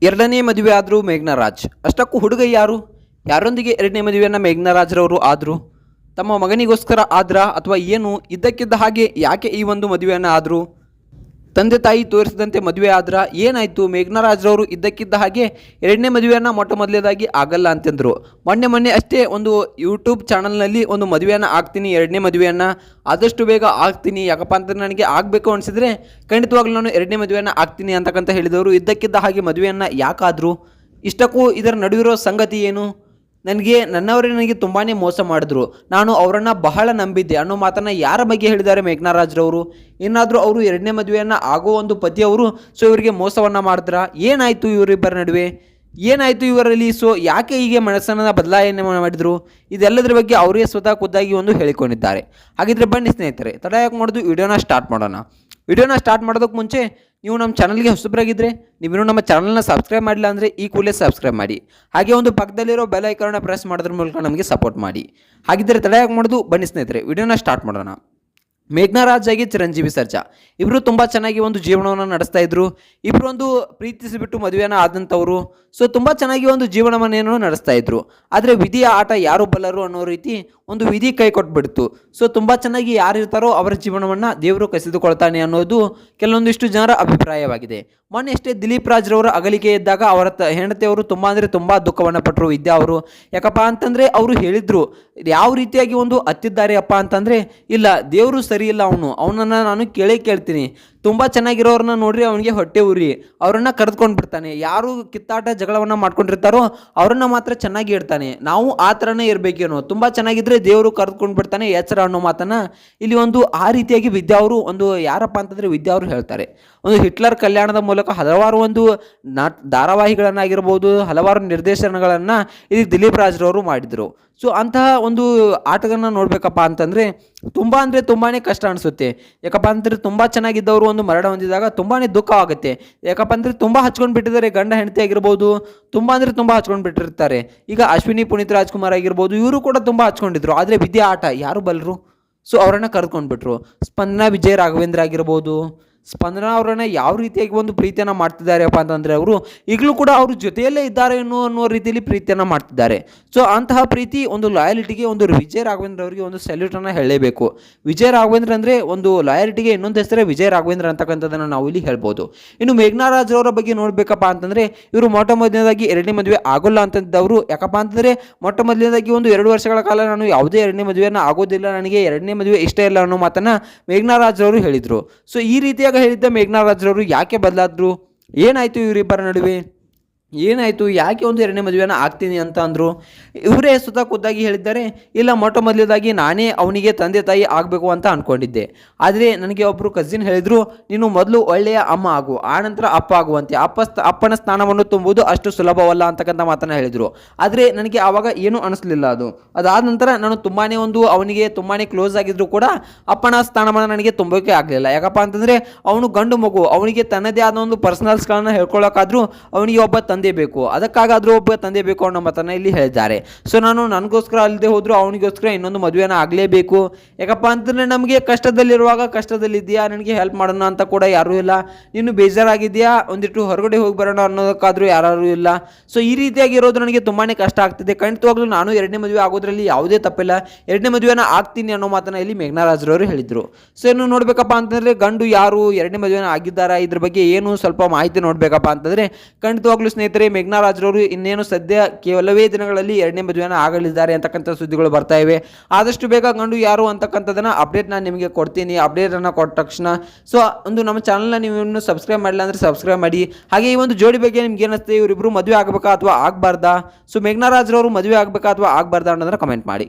ಎರಡನೇ ಮದುವೆ ಆದರೂ ಮೇಘ್ನಾ ರಾಜ್. ಅಷ್ಟಕ್ಕೂ ಹುಡುಗ ಯಾರು? ಯಾರೊಂದಿಗೆ ಎರಡನೇ ಮದುವೆಯನ್ನು ಮೇಘ್ನಾ ರಾಜ್ರವರು ಆದರು? ತಮ್ಮ ಮಗನಿಗೋಸ್ಕರ ಆದ್ರಾ ಅಥವಾ ಏನು? ಇದ್ದಕ್ಕಿದ್ದ ಹಾಗೆ ಯಾಕೆ ಈ ಒಂದು ಮದುವೆಯನ್ನು ಆದರು? ತಂದೆ ತಾಯಿ ತೋರಿಸಿದಂತೆ ಮದುವೆ ಆದ್ರ ಏನಾಯಿತು? ಮೇಘ್ನಾ ರಾಜ್ರವರು ಇದ್ದಕ್ಕಿದ್ದ ಹಾಗೆ ಎರಡನೇ ಮದುವೆಯನ್ನು ಮೊಟ್ಟ ಮೊದಲೇದಾಗಿ ಆಗಲ್ಲ ಅಂತಂದರು. ಮೊನ್ನೆ ಅಷ್ಟೇ ಒಂದು ಯೂಟ್ಯೂಬ್ ಚಾನಲ್ನಲ್ಲಿ ಒಂದು ಮದುವೆಯನ್ನು ಆಗ್ತೀನಿ, ಎರಡನೇ ಮದುವೆಯನ್ನು ಆದಷ್ಟು ಬೇಗ ಆಗ್ತೀನಿ, ಯಾಕಪ್ಪ ಅಂತಂದ್ರೆ ನನಗೆ ಆಗಬೇಕು ಅನಿಸಿದ್ರೆ ಖಂಡಿತವಾಗ್ಲೂ ನಾನು ಎರಡನೇ ಮದುವೆಯನ್ನು ಆಗ್ತೀನಿ ಅಂತಕ್ಕಂತ ಹೇಳಿದವರು ಇದ್ದಕ್ಕಿದ್ದ ಹಾಗೆ ಮದುವೆಯನ್ನು ಯಾಕಾದರು? ಇಷ್ಟಕ್ಕೂ ಇದರ ನಡುವಿರೋ ಸಂಗತಿ ಏನು? ನನ್ನವರೇ ನನಗೆ ತುಂಬಾ ಮೋಸ ಮಾಡಿದ್ರು, ನಾನು ಅವರನ್ನು ಬಹಳ ನಂಬಿದ್ದೆ ಅನ್ನೋ ಮಾತನ್ನು ಯಾರ ಬಗ್ಗೆ ಹೇಳಿದ್ದಾರೆ ಮೇಘ್ನಾ ರಾಜ್ರವರು? ಏನಾದರೂ ಅವರು ಎರಡನೇ ಮದುವೆಯನ್ನು ಆಗೋ ಒಂದು ಪತಿಯವರು ಸೊ ಇವರಿಗೆ ಮೋಸವನ್ನು ಮಾಡಿದ್ರಾ? ಏನಾಯಿತು ಇವರಿಬ್ಬರ ನಡುವೆ? ಏನಾಯಿತು ಇವರಲ್ಲಿ? ಸೊ ಯಾಕೆ ಹೀಗೆ ಮನಸ್ಸನ್ನು ಬದಲಾವಣೆ ಮಾಡಿದರು? ಇದೆಲ್ಲದರ ಬಗ್ಗೆ ಅವರೇ ಸ್ವತಃ ಖುದ್ದಾಗಿ ಒಂದು ಹೇಳಿಕೊಂಡಿದ್ದಾರೆ. ಹಾಗಿದ್ರೆ ಬನ್ನಿ ಸ್ನೇಹಿತರೆ, ತಡ ಯಾಕೆ ಮಾಡೋದು, ವಿಡಿಯೋನ ಸ್ಟಾರ್ಟ್ ಮಾಡೋಣ. ವಿಡಿಯೋನ ಸ್ಟಾರ್ಟ್ ಮಾಡೋದಕ್ಕೆ ಮುಂಚೆ ನೀವು ನಮ್ಮ ಚಾನಲ್ಗೆ ಹೊಸಬರಾಗಿದ್ದರೆ, ನೀವೇನು ನಮ್ಮ ಚಾನಲ್ನ ಸಬ್ಸ್ಕ್ರೈಬ್ ಮಾಡಿಲ್ಲ ಅಂದರೆ ಈ ಕೂಡಲೇ ಸಬ್ಸ್ಕ್ರೈಬ್ ಮಾಡಿ. ಹಾಗೆ ಒಂದು ಪಕ್ಕದಲ್ಲಿರೋ ಬೆಲ್ ಐಕಾನ್ನ ಪ್ರೆಸ್ ಮಾಡೋದ್ರ ಮೂಲಕ ನಮಗೆ ಸಪೋರ್ಟ್ ಮಾಡಿ. ಹಾಗಿದ್ದರೆ ತಡ ಯಾಕೆ ಮಾಡೋದು, ಬನ್ನಿ ಸ್ನೇಹಿತರೆ ವಿಡಿಯೋನ ಸ್ಟಾರ್ಟ್ ಮಾಡೋಣ. ಮೇಘ್ನಾ ರಾಜ್ ಆಗಿ ಚಿರಂಜೀವಿ ಸರ್ಜಾ ಇಬ್ಬರು ತುಂಬ ಚೆನ್ನಾಗಿ ಒಂದು ಜೀವನವನ್ನು ನಡೆಸ್ತಾ ಇದ್ರು. ಇಬ್ಬರು ಒಂದು ಪ್ರೀತಿಸಿಬಿಟ್ಟು ಮದುವೆಯನ್ನು ಆದಂಥವರು. ಸೊ ತುಂಬ ಚೆನ್ನಾಗಿ ಒಂದು ಜೀವನವನ್ನೇನೋ ನಡೆಸ್ತಾ ಇದ್ರು. ಆದರೆ ವಿಧಿಯ ಆಟ ಯಾರು ಬಲ್ಲರು ಅನ್ನೋ ರೀತಿ ಒಂದು ವಿಧಿ ಕೈ ಕೊಟ್ಬಿಡ್ತು. ಸೊ ತುಂಬ ಚೆನ್ನಾಗಿ ಯಾರಿರ್ತಾರೋ ಅವರ ಜೀವನವನ್ನು ದೇವರು ಕಸಿದುಕೊಳ್ತಾನೆ ಅನ್ನೋದು ಕೆಲವೊಂದಿಷ್ಟು ಜನರ ಅಭಿಪ್ರಾಯವಾಗಿದೆ. ಮೊನ್ನೆ ಅಷ್ಟೇ ದಿಲೀಪ್ ರಾಜ್ರವರ ಅಗಲಿಕೆ ಇದ್ದಾಗ ಅವರ ಹೆಂಡತಿಯವರು ತುಂಬ ಅಂದರೆ ತುಂಬ ದುಃಖವನ್ನು ಪಟ್ಟರು ವಿದ್ಯಾ ಅವರು. ಯಾಕಪ್ಪ ಅಂತಂದರೆ ಅವರು ಹೇಳಿದರು ಯಾವ ರೀತಿಯಾಗಿ ಒಂದು ಹತ್ತಿದ್ದಾರೆ ಅಪ್ಪ ಅಂತಂದರೆ, ಇಲ್ಲ ದೇವರು ಸರಿ ಇಲ್ಲ, ಅವನನ್ನು ನಾನು ಕೇಳ್ತೀನಿ, ತುಂಬ ಚೆನ್ನಾಗಿರೋರನ್ನ ನೋಡ್ರಿ ಅವನಿಗೆ ಹೊಟ್ಟೆ ಉರಿ, ಅವರನ್ನು ಕರೆದುಕೊಂಡು ಬಿಡ್ತಾನೆ, ಯಾರು ಕಿತ್ತಾಟ ಜಗಳವನ್ನು ಮಾಡ್ಕೊಂಡಿರ್ತಾರೋ ಅವರನ್ನು ಮಾತ್ರ ಚೆನ್ನಾಗಿ ಇಡ್ತಾನೆ, ನಾವು ಆ ಥರನೇ ಇರಬೇಕೇನೋ, ತುಂಬ ಚೆನ್ನಾಗಿದ್ದರೆ ದೇವರು ಕರೆದುಕೊಂಡು ಬಿಡ್ತಾನೆ, ಎಚ್ಚರ ಅನ್ನೋ ಮಾತನ್ನು ಇಲ್ಲಿ ಒಂದು ಆ ರೀತಿಯಾಗಿ ವಿದ್ಯಾ ಅವರು ಒಂದು ಯಾರಪ್ಪ ಅಂತಂದರೆ ವಿದ್ಯಾ ಅವರು ಹೇಳ್ತಾರೆ. ಒಂದು ಹಿಟ್ಲರ್ ಕಲ್ಯಾಣದ ಮೂಲಕ ಹಲವಾರು ಒಂದು ಧಾರಾವಾಹಿಗಳನ್ನಾಗಿರ್ಬೋದು, ಹಲವಾರು ನಿರ್ದೇಶನಗಳನ್ನು ಇಲ್ಲಿ ದಿಲೀಪ್ ರಾಜ್ರವರು ಮಾಡಿದರು. ಸೊ ಅಂತಹ ಒಂದು ಆಟಗಳನ್ನ ನೋಡಬೇಕಪ್ಪ ಅಂತಂದರೆ ತುಂಬ ಅಂದರೆ ತುಂಬಾ ಕಷ್ಟ ಅನಿಸುತ್ತೆ. ಯಾಕಪ್ಪ ಅಂತಂದರೆ ತುಂಬ ಚೆನ್ನಾಗಿದ್ದವರು ಒಂದು ಮರಣ ಹೊಂದಿದಾಗ ತುಂಬಾ ದುಃಖವಾಗುತ್ತೆ. ಯಾಕಪ್ಪ ಅಂದರೆ ತುಂಬ ಹಚ್ಕೊಂಡು ಬಿಟ್ಟಿದ್ದಾರೆ, ಗಂಡ ಹೆಂಡತಿ ಆಗಿರ್ಬೋದು, ತುಂಬ ಅಂದರೆ ತುಂಬ ಹಚ್ಕೊಂಡು ಬಿಟ್ಟಿರ್ತಾರೆ. ಈಗ ಅಶ್ವಿನಿ ಪುನೀತ್ ರಾಜ್ಕುಮಾರ್ ಆಗಿರ್ಬೋದು, ಇವರು ಕೂಡ ತುಂಬ ಹಚ್ಕೊಂಡಿದ್ರು. ಆದರೆ ವಿದ್ಯಾ ಆಟ ಯಾರು ಬಲ್ಲರು? ಸೊ ಅವರನ್ನು ಕರೆದುಕೊಂಡ್ಬಿಟ್ರು. ಸ್ಪಂದನಾ ವಿಜಯ ರಾಘವೇಂದ್ರ ಆಗಿರ್ಬೋದು, ಸ್ಪಂದನಾ ಅವರನ್ನು ಯಾವ ರೀತಿಯಾಗಿ ಒಂದು ಪ್ರೀತಿಯನ್ನು ಮಾಡ್ತಿದ್ದಾರೆಪ್ಪ ಅಂತಂದರೆ ಅವರು ಈಗಲೂ ಕೂಡ ಅವ್ರ ಜೊತೆಯಲ್ಲೇ ಇದ್ದಾರೆ ಅನ್ನೋ ರೀತಿಯಲ್ಲಿ ಪ್ರೀತಿಯನ್ನು ಮಾಡ್ತಿದ್ದಾರೆ. ಸೊ ಅಂತಹ ಪ್ರೀತಿ ಒಂದು ಲಾಯಲಿಟಿಗೆ ಒಂದು ವಿಜಯ ರಾಘವೇಂದ್ರ ಅವರಿಗೆ ಒಂದು ಸಲ್ಯೂಟನ್ನು ಹೇಳಲೇಬೇಕು. ವಿಜಯ ರಾಘವೇಂದ್ರ ಅಂದರೆ ಒಂದು ಲಾಯಲಿಟಿಗೆ ಇನ್ನೊಂದು ಹೆಸರೇ ವಿಜಯ ರಾಘವೇಂದ್ರ ಅಂತಕ್ಕಂಥದ್ದನ್ನು ನಾವು ಇಲ್ಲಿ ಹೇಳ್ಬೋದು. ಇನ್ನು ಮೇಘ್ನಾ ರಾಜ್ ಅವರ ಬಗ್ಗೆ ನೋಡಬೇಕಪ್ಪ ಅಂತಂದರೆ ಇವರು ಮೊಟ್ಟ ಮೊದಲನೇದಾಗಿ ಎರಡನೇ ಮದುವೆ ಆಗೋಲ್ಲ ಅಂತಂದವರು. ಯಾಕಪ್ಪ ಅಂತಂದರೆ ಮೊಟ್ಟ ಮೊದಲನೇದಾಗಿ ಒಂದು 2 ವರ್ಷಗಳ ಕಾಲ ನಾನು ಯಾವುದೇ ಎರಡನೇ ಮದುವೆಯನ್ನು ಆಗೋದಿಲ್ಲ, ನನಗೆ ಎರಡನೇ ಮದುವೆ ಇಷ್ಟ ಇಲ್ಲ ಅನ್ನೋ ಮಾತನ್ನು ಮೇಘ್ನಾ ರಾಜ್ ಅವರು ಹೇಳಿದರು. ಸೊ ಈ ರೀತಿಯಾಗಿ ಹೇಳಿದ್ದ ಮೇಘ್ನಾ ರಾಜ್ರವರು ಯಾಕೆ ಬದಲಾದ್ರು? ಏನಾಯಿತು ಇವರಿಬ್ಬರ ನಡುವೆ? ಏನಾಯಿತು? ಯಾಕೆ ಒಂದು ಎರಡನೇ ಮದುವೆಯನ್ನು ಆಗ್ತೀನಿ ಅಂತ ಅಂದರು? ಇವರೇ ಸ್ವತಃ ಖುದ್ದಾಗಿ ಹೇಳಿದ್ದಾರೆ, ಇಲ್ಲ ಮೊಟ್ಟ ಮೊದಲೇದಾಗಿ ನಾನೇ ಅವನಿಗೆ ತಂದೆ ತಾಯಿ ಆಗಬೇಕು ಅಂತ ಅಂದ್ಕೊಂಡಿದ್ದೆ. ಆದರೆ ನನಗೆ ಒಬ್ಬರು ಕಸಿನ್ ಹೇಳಿದರು, ನೀನು ಮೊದಲು ಒಳ್ಳೆಯ ಅಮ್ಮ ಆಗು, ಆನಂತರ ಅಪ್ಪ ಆಗುವಂತೆ, ಅಪ್ಪನ ಸ್ಥಾನವನ್ನು ತುಂಬುವುದು ಅಷ್ಟು ಸುಲಭವಲ್ಲ ಅಂತಕ್ಕಂಥ ಮಾತನ್ನು ಹೇಳಿದರು. ಆದರೆ ನನಗೆ ಆವಾಗ ಏನೂ ಅನಿಸ್ಲಿಲ್ಲ. ಅದಾದ ನಂತರ ನಾನು ಅವನಿಗೆ ತುಂಬಾ ಕ್ಲೋಸ್ ಆಗಿದ್ರು ಕೂಡ ಅಪ್ಪನ ಸ್ಥಾನವನ್ನು ನನಗೆ ತುಂಬೋಕೆ ಆಗಲಿಲ್ಲ. ಯಾಕಪ್ಪ ಅಂತಂದರೆ ಅವನು ಗಂಡು ಮಗು, ಅವನಿಗೆ ತನ್ನದೇ ಆದ ಒಂದು ಪರ್ಸನಲ್ಸ್ಗಳನ್ನು ಹೇಳ್ಕೊಳ್ಳೋಕ್ಕಾದ್ರೂ ಅವನಿಗೆ ಒಬ್ಬ ತಂದೆ ಬೇಕು, ಅದಕ್ಕಾಗಾದರೂ ಒಬ್ಬ ತಂದೆ ಬೇಕು ಅನ್ನೋ ಮಾತನ್ನು ಇಲ್ಲಿ ಹೇಳಿದ್ದಾರೆ. ಸೊ ನಾನು ನನಗೋಸ್ಕರ ಅಲ್ಲದೆ ಹೋದರೂ ಅವನಿಗೋಸ್ಕರ ಇನ್ನೊಂದು ಮದುವೆನ ಆಗಲೇಬೇಕು. ಯಾಕಪ್ಪ ಅಂತಂದರೆ ನಮಗೆ ಕಷ್ಟದಲ್ಲಿರುವಾಗ ಕಷ್ಟದಲ್ಲಿದ್ದೀಯಾ, ನನಗೆ ಹೆಲ್ಪ್ ಮಾಡೋಣ ಅಂತ ಕೂಡ ಯಾರೂ ಇಲ್ಲ, ನೀನು ಬೇಜಾರಾಗಿದೆಯಾ, ಒಂದಿಟ್ಟು ಹೊರಗಡೆ ಹೋಗಿ ಬರೋಣ ಅನ್ನೋದಕ್ಕಾದರೂ ಯಾರು ಇಲ್ಲ. ಸೊ ಈ ರೀತಿಯಾಗಿ ಇರೋದು ನನಗೆ ತುಂಬಾ ಕಷ್ಟ ಆಗ್ತಿದೆ. ಖಂಡಿತವಾಗ್ಲೂ ನಾನು ಎರಡನೇ ಮದುವೆ ಆಗೋದ್ರಲ್ಲಿ ಯಾವುದೇ ತಪ್ಪಿಲ್ಲ, ಎರಡನೇ ಮದುವೆನ ಆಗ್ತೀನಿ ಅನ್ನೋ ಮಾತನ್ನು ಇಲ್ಲಿ ಮೇಘ್ನಾ ರಾಜ್ರವರು ಹೇಳಿದರು. ಸೊ ಇನ್ನು ನೋಡಬೇಕಪ್ಪ ಅಂತಂದರೆ ಗಂಡು ಯಾರು, ಎರಡನೇ ಮದುವೆನ ಆಗಿದ್ದಾರಾ, ಇದ್ರ ಬಗ್ಗೆ ಏನು ಸ್ವಲ್ಪ ಮಾಹಿತಿ ನೋಡಬೇಕಪ್ಪ ಅಂತಂದರೆ ಖಂಡಿತವಾಗ್ಲೂ ಸ್ನೇಹಿತರೆ ಮೇಘ್ನಾ ರಾಜ್ರವರು ಇನ್ನೇನು ಸದ್ಯ ಕೆಲವೇ ದಿನಗಳಲ್ಲಿ ಎರಡನೇ ಮದುವೆಯನ್ನು ಆಗಲಿದ್ದಾರೆ ಅಂತಕ್ಕಂಥ ಸುದ್ದಿಗಳು ಬರ್ತಾ ಇವೆ. ಆದಷ್ಟು ಬೇಗ ಗಂಡು ಯಾರು ಅಂತಕ್ಕಂಥದ್ದನ್ನು ಅಪ್ಡೇಟ್ ನಾನು ನಿಮಗೆ ಕೊಡ್ತೀನಿ. ಅಪ್ಡೇಟನ್ನು ಕೊಟ್ಟ ತಕ್ಷಣ ಸೊ ಒಂದು ನಮ್ಮ ಚಾನಲ್ನ ನೀವು ಇನ್ನೂ ಸಬ್ಸ್ಕ್ರೈಬ್ ಮಾಡಿಲ್ಲ ಅಂದರೆ ಸಬ್ಸ್ಕ್ರೈಬ್ ಮಾಡಿ. ಹಾಗೆ ಈ ಒಂದು ಜೋಡಿ ಬಗ್ಗೆ ನಿಮ್ಗೆ ಏನಿಸುತ್ತೆ, ಇವರಿಬ್ಬರು ಮದುವೆ ಆಗಬೇಕಾ ಅಥವಾ ಆಗಬಾರ್ದಾ? ಸೊ ಮೇಘ್ನಾ ರಾಜ್ರವರು ಮದುವೆ ಆಗಬೇಕಾ ಅಥವಾ ಆಗಬಾರ್ದಾ ಅನ್ನೋದನ್ನ ಕಮೆಂಟ್ ಮಾಡಿ.